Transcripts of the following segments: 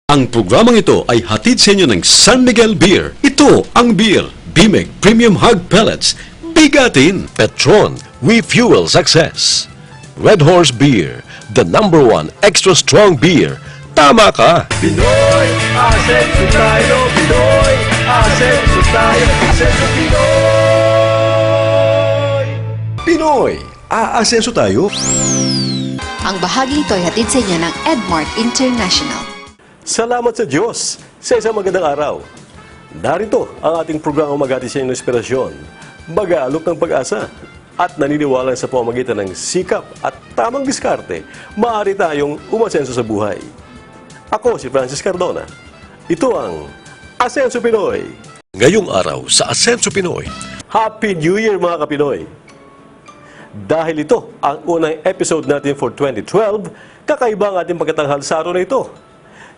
Ang programang ito ay hatid sa inyo ng San Miguel Beer. Ito ang beer, Bimig Premium Hug Pellets. Bigatin! Petron, we fuel success. Red Horse Beer, the #1 extra strong beer. Tama ka! Pinoy, asenso tayo. Pinoy, asenso tayo. Asenso Pinoy. Pinoy, aasenso tayo. Ang bahaging ito ay hatid sa inyo ng Edmark International. Salamat sa Diyos sa isang magandang araw. Narito ang ating programang maghati sa inyo ng inspirasyon, mag-aalok ng pag-asa, at naniniwala sa pamamagitan ng sikap at tamang diskarte, maaari tayong umasenso sa buhay. Ako si Francis Cardona. Ito ang Asenso Pinoy. Ngayong araw sa Asenso Pinoy, Happy New Year mga Kapinoy! Dahil ito ang unang episode natin for 2012, kakaiba ang ating pagkatanghal sa araw na ito.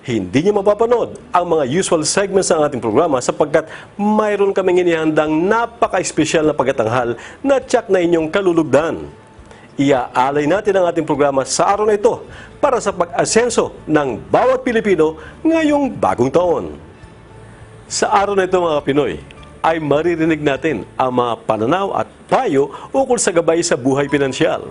Hindi niyo mapapanood ang mga usual segments ng ating programa sapagkat mayroon kaming inihandang napaka-espesyal na pagkatanghal na tiyak na inyong kalulugdan. Iaalay natin ang ating programa sa araw na ito para sa pag-asenso ng bawat Pilipino ngayong bagong taon. Sa araw na ito mga Pinoy, ay maririnig natin ang mga pananaw at payo ukol sa gabay sa buhay pinansyal.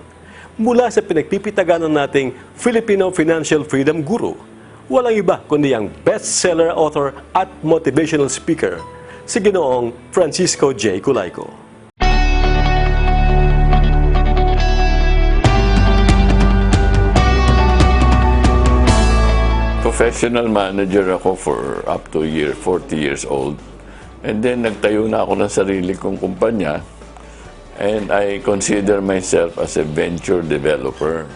Mula sa pinagpipitaganan nating Filipino Financial Freedom Guru, walang iba kundi ang bestseller author at motivational speaker, si Ginoong Francisco J. Culayco. Professional manager ako for up to 40 years old. And then nagtayo na ako ng sarili kong kumpanya. And I consider myself as a venture developer.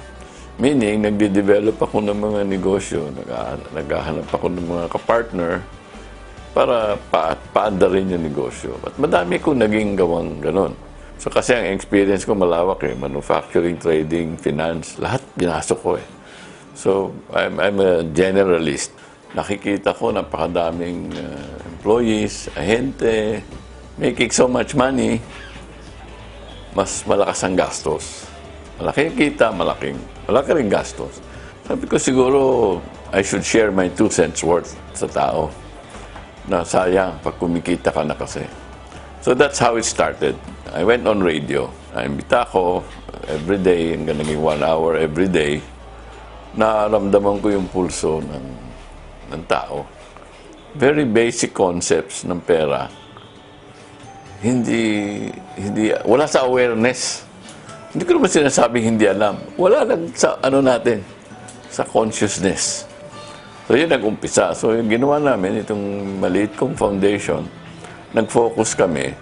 Meaning, nagde-develop ako ng mga negosyo, naghahanap ako ng mga kapartner para paandarin yung negosyo. At madami kong naging gawang ganon. So kasi ang experience ko malawak eh, manufacturing, trading, finance, lahat ginasok ko eh. So I'm a generalist. Nakikita ko napakadaming employees, ahente, making so much money, mas malakas ang gastos. Malaking kita, malaki rin gastos. Sabi ko siguro, I should share my 2 cents worth sa tao. Na sayang, pag kumikita ka na kasi. So that's how it started. I went on radio. Naimbita ako every day, hanggang naging 1 hour every day. Naramdaman ko yung pulso ng tao. Very basic concepts ng pera. Wala sa awareness. Hindi ko naman sinasabing hindi alam. Wala lang sa natin, sa consciousness. So yun nag-umpisa. So yung ginawa namin, itong maliit kong foundation, nag-focus kami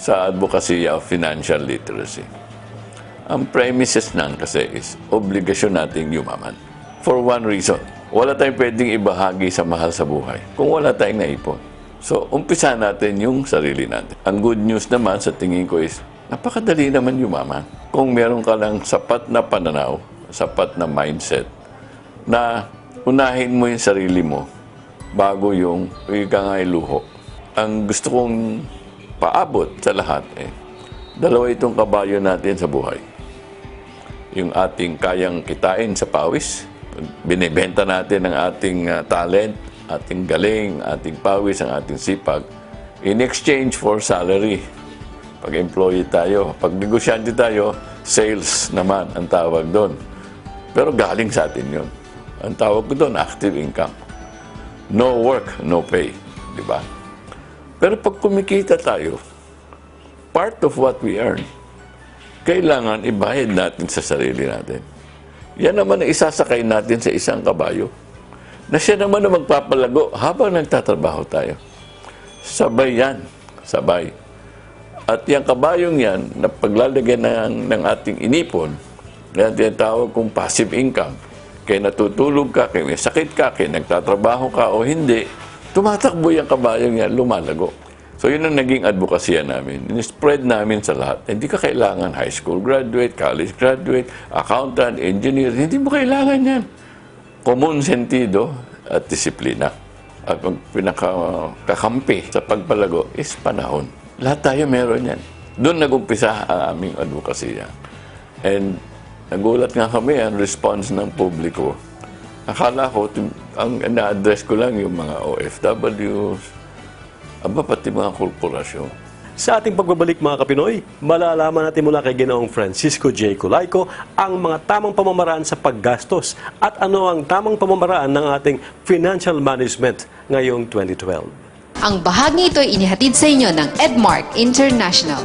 sa advocacy of financial literacy. Ang premises nan kasi is obligasyon nating yumaman. For one reason, wala tayong pwedeng ibahagi sa mahal sa buhay kung wala tayong naipon. So umpisa natin yung sarili natin. Ang good news naman sa tingin ko is, napakadali naman yumaman. Kung meron ka lang sapat na pananaw, sapat na mindset, na unahin mo yung sarili mo bago yung ikangay luho. Ang gusto kong paabot sa lahat dalawa itong kabayo natin sa buhay. Yung ating kayang kitain sa pawis, binibenta natin ang ating talent, ating galing, ating pawis, ang ating sipag, in exchange for salary. Pag employee tayo, pag negosyante tayo, sales naman ang tawag doon. Pero galing sa atin yun. Ang tawag ko doon, active income. No work, no pay. Di ba? Pero pag kumikita tayo, part of what we earn, kailangan ibayad natin sa sarili natin. Yan naman ang isasakay natin sa isang kabayo. Na siya naman ang magpapalago habang nagtatrabaho tayo. Sabay yan. Sabay. At yung kabayong yan, na paglalagyan ng ating inipon, yan tinatawag kong passive income. Kaya natutulog ka, kaya may sakit ka, kaya nagtatrabaho ka o hindi, tumatakbo yung kabayong yan, lumalago. So yun ang naging advokasya namin. In-spread namin sa lahat. Hindi ka kailangan high school graduate, college graduate, accountant, engineer. Hindi mo kailangan yan. Common sentido at disiplina. At ang pinakakampi sa pagpalago is panahon. Lahat tayo meron yan. Doon nag-umpisa ang aming advokasya. And nagulat nga kami ang response ng publiko Akala ko, ang na-address ko lang yung mga OFWs, pati mga korporasyon. Sa ating pagbabalik mga Kapinoy, malalaman natin mula kay Ginoong Francisco J. Colayco ang mga tamang pamamaraan sa paggastos at ano ang tamang pamamaraan ng ating financial management ngayong 2012. Ang bahagi ito ay inihatid sa inyo ng Edmark International.